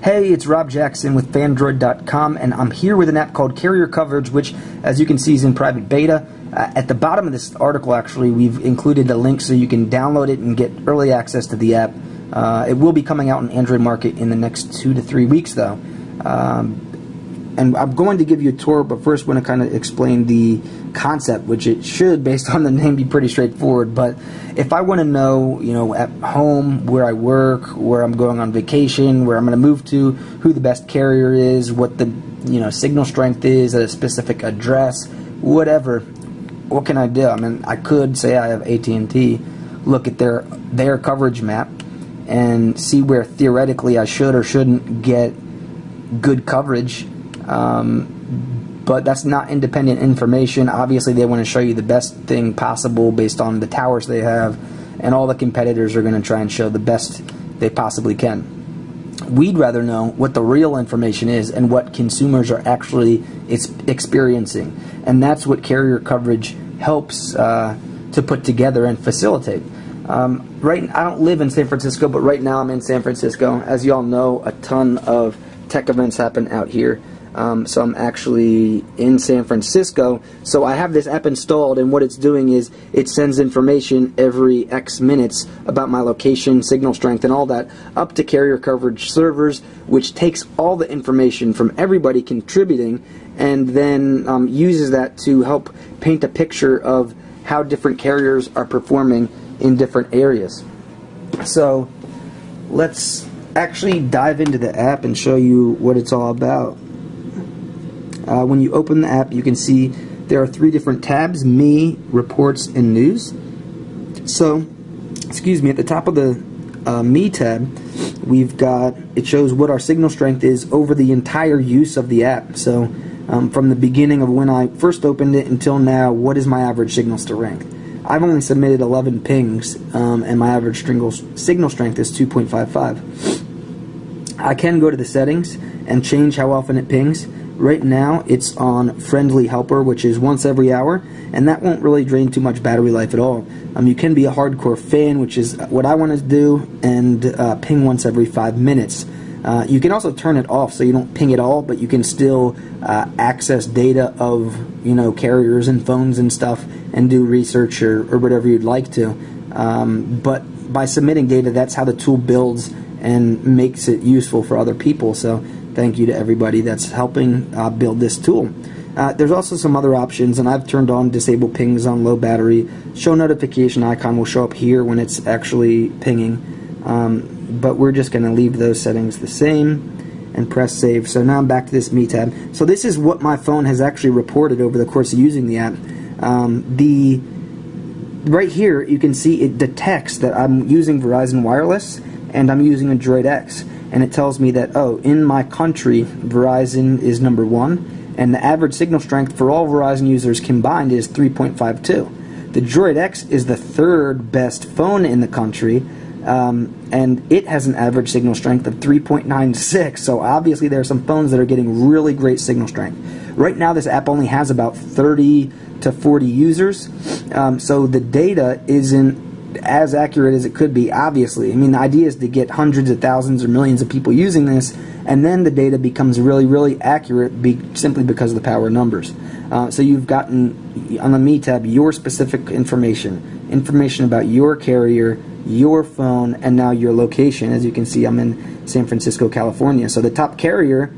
Hey, it's Rob Jackson with Fandroid.com, and I'm here with an app called Carrier Coverage, which, as you can see, is in private beta. At the bottom of this article, actually, we've included a link so you can download it and get early access to the app. It will be coming out in Android market in the next 2 to 3 weeks, though. And I'm going to give you a tour, but first I want to kind of explain the concept, which it should, based on the name, be pretty straightforward. But if I want to know, at home, where I work, where I'm going on vacation, where I'm going to move to, who the best carrier is, what the, signal strength is at a specific address, whatever, what can I do? I mean, I could say I have AT&T, look at their coverage map, and see where theoretically I should or shouldn't get good coverage. But that's not independent information. Obviously, they want to show you the best thing possible based on the towers they have, and all the competitors are going to try and show the best they possibly can. We'd rather know what the real information is and what consumers are actually experiencing, and that's what Carrier Coverage helps to put together and facilitate. I don't live in San Francisco, but right now I'm in San Francisco. As you all know, a ton of tech events happen out here. So I'm actually in San Francisco. So I have this app installed, and what it's doing is it sends information every X minutes about my location, signal strength, and all that up to Carrier Coverage servers, which takes all the information from everybody contributing and then uses that to help paint a picture of how different carriers are performing in different areas. So let's actually dive into the app and show you what it's all about. When you open the app, you can see there are 3 different tabs: Me, Reports, and News. So, at the top of the Me tab, we've got, it shows what our signal strength is over the entire use of the app. So, from the beginning of when I first opened it until now, what is my average signal strength? I've only submitted 11 pings, and my average signal strength is 2.55. I can go to the settings and change how often it pings. Right now, it's on Friendly Helper, which is once every hour, and that won't really drain too much battery life at all. You can be a hardcore fan, which is what I want to do, and ping once every 5 minutes. You can also turn it off so you don't ping at all, but you can still access data of carriers and phones and stuff and do research or whatever you'd like to. But by submitting data, that's how the tool builds and makes it useful for other people. So thank you to everybody that's helping build this tool. There's also some other options, and I've turned on disable pings on low battery. Show notification icon will show up here when it's actually pinging. But we're just going to leave those settings the same and press save. So now I'm back to this Me tab. So this is what my phone has actually reported over the course of using the app. Right here you can see it detects that I'm using Verizon Wireless and I'm using a Droid X. And it tells me that, in my country, Verizon is number 1, and the average signal strength for all Verizon users combined is 3.52. The Droid X is the 3rd best phone in the country, and it has an average signal strength of 3.96, so obviously there are some phones that are getting really great signal strength. Right now this app only has about 30 to 40 users, so the data isn't as accurate as it could be, obviously. The idea is to get hundreds of thousands or millions of people using this, and then the data becomes really, really accurate simply because of the power of numbers. So you've gotten, on the Me tab, your specific information about your carrier, your phone, and now your location. As you can see, I'm in San Francisco, California. So the top carrier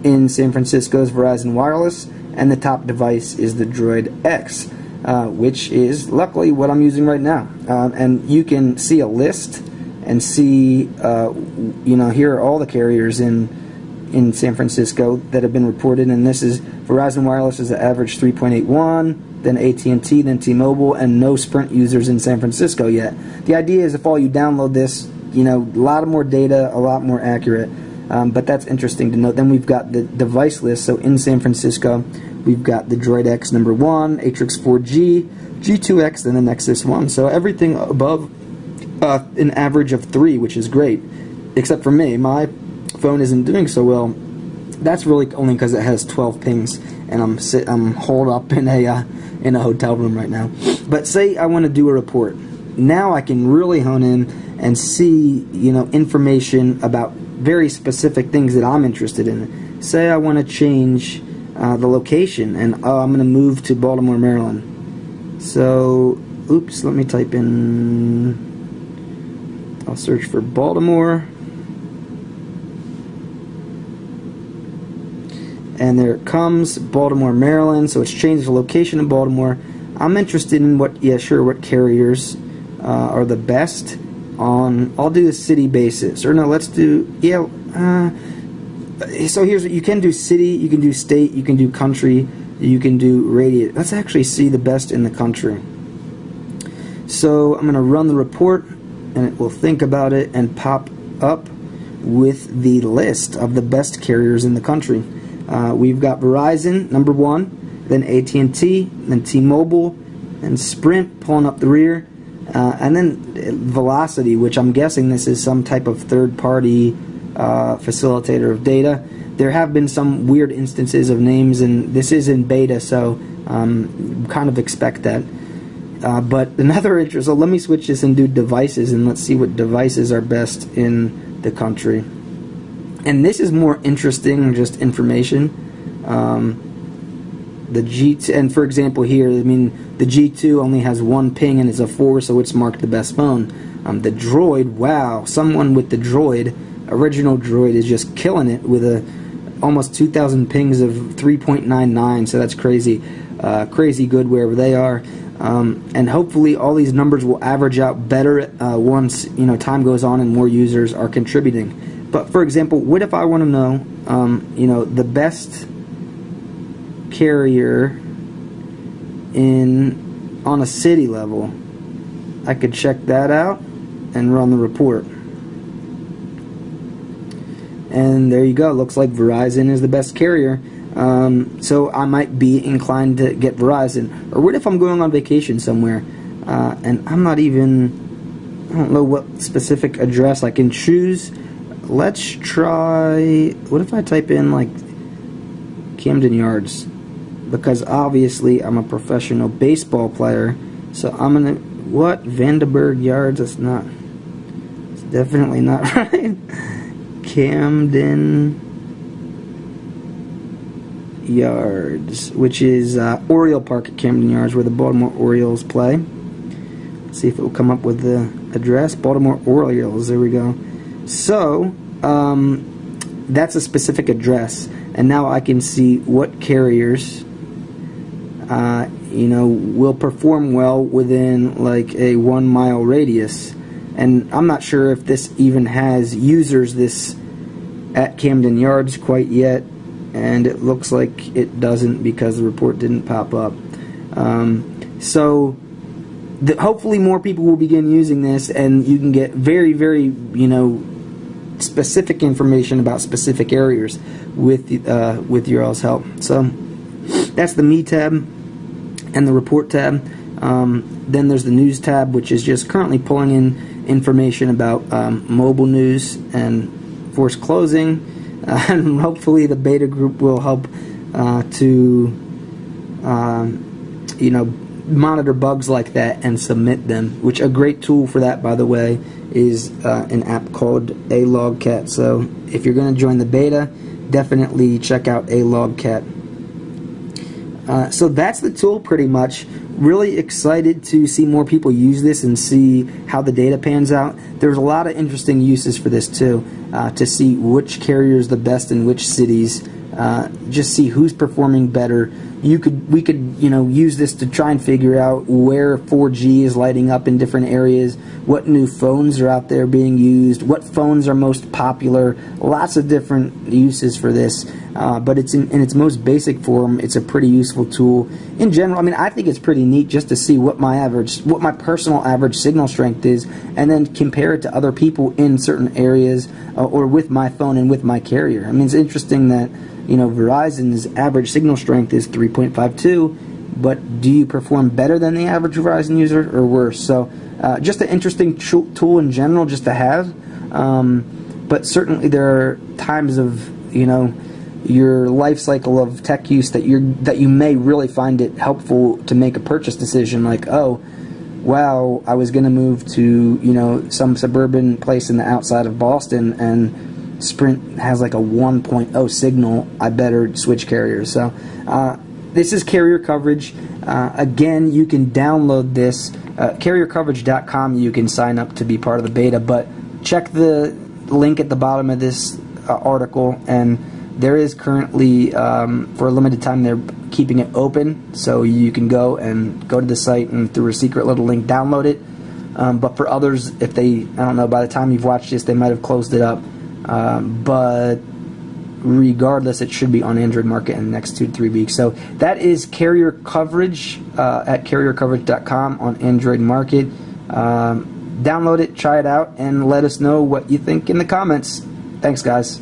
in San Francisco is Verizon Wireless, and the top device is the Droid X. Which is luckily what I'm using right now. And you can see a list and see, here are all the carriers in San Francisco that have been reported, and this is Verizon Wireless is an average 3.81, then AT&T, then T-Mobile, and no Sprint users in San Francisco yet. The idea is if all you download this, a lot more data, a lot more accurate, but that's interesting to note. Then we've got the device list, so in San Francisco, we've got the Droid X number 1, Atrix 4G, G2X, and the Nexus 1. So everything above an average of 3, which is great. Except for me, my phone isn't doing so well. That's really only because it has 12 pings, and I'm holed up in a hotel room right now. But say I want to do a report. Now I can really hone in and see, information about very specific things that I'm interested in. Say I want to change the location, and I'm going to move to Baltimore, Maryland. So, oops, let me type in, I'll search for Baltimore. And there it comes, Baltimore, Maryland. So it's changed the location in Baltimore. I'm interested in what carriers are the best on. I'll do the city basis, or no, let's do so here's what you can do: city, you can do state, you can do country, you can do radius. Let's actually see the best in the country. So I'm going to run the report, and it will think about it and pop up with the list of the best carriers in the country. We've got Verizon, number 1, then AT&T, then T-Mobile, and Sprint pulling up the rear, and then Velocity, which I'm guessing this is some type of third-party facilitator of data. There have been some weird instances of names, and this is in beta, so kind of expect that. But another interest, so let me switch this and do devices, and let's see what devices are best in the country. And this is more interesting, just information. The G2, and for example here, I mean, the G2 only has 1 ping and it's a 4, so it's marked the best phone. The Droid, wow, someone with the Droid, original Droid, is just killing it with almost 2,000 pings of 3.99, so that's crazy. Crazy good wherever they are. And hopefully all these numbers will average out better once time goes on and more users are contributing. But for example, what if I want to know, the best carrier on a city level? I could check that out and run the report. And there you go. Looks like Verizon is the best carrier. So I might be inclined to get Verizon. Or what if I'm going on vacation somewhere and I don't know what specific address I can choose. Let's try, what if I type in like Camden Yards? Because obviously I'm a professional baseball player, so I'm gonna, Vandenberg Yards? It's definitely not right. Camden Yards, which is Oriole Park at Camden Yards, where the Baltimore Orioles play. Let's see if it will come up with the address. Baltimore Orioles, there we go. So, that's a specific address, and now I can see what carriers, will perform well within like a 1 mile radius. And I'm not sure if this even has users at Camden Yards quite yet, and it looks like it doesn't because the report didn't pop up. Hopefully more people will begin using this, and you can get very, very, specific information about specific areas with your all's help. So that's the Me tab and the Report tab. Then there's the News tab, which is just currently pulling in information about mobile news and forced closing. And hopefully the beta group will help to monitor bugs like that and submit them, which a great tool for that, by the way, is an app called alogcat. So if you're going to join the beta, definitely check out alogcat. So that's the tool pretty much. Really excited to see more people use this and see how the data pans out. There's a lot of interesting uses for this too, to see which carrier is the best in which cities, just see who's performing better. We could use this to try and figure out where 4G is lighting up in different areas, what new phones are out there being used, what phones are most popular. Lots of different uses for this, but it's in its most basic form. It's a pretty useful tool in general. I mean, I think it's pretty neat just to see what my personal average signal strength is, and then compare it to other people in certain areas, or with my phone and with my carrier. I mean, it's interesting that Verizon's average signal strength is 3.52, but do you perform better than the average Verizon user or worse? So just an interesting tool in general just to have, but certainly there are times of your life cycle of tech use that you may really find it helpful to make a purchase decision, like, oh wow, I was going to move to some suburban place in the outside of Boston, and Sprint has like a 1.0 signal, I better switch carriers. So this is Carrier Coverage. Again, you can download this. CarrierCoverage.com, you can sign up to be part of the beta, but check the link at the bottom of this article, and there is currently, for a limited time, they're keeping it open, so you can go to the site and through a secret little link download it. But for others, if they, I don't know, by the time you've watched this, they might have closed it up. But regardless, it should be on Android Market in the next 2 to 3 weeks. So that is Carrier Coverage at CarrierCoverage.com on Android Market. Download it, try it out, and let us know what you think in the comments. Thanks, guys.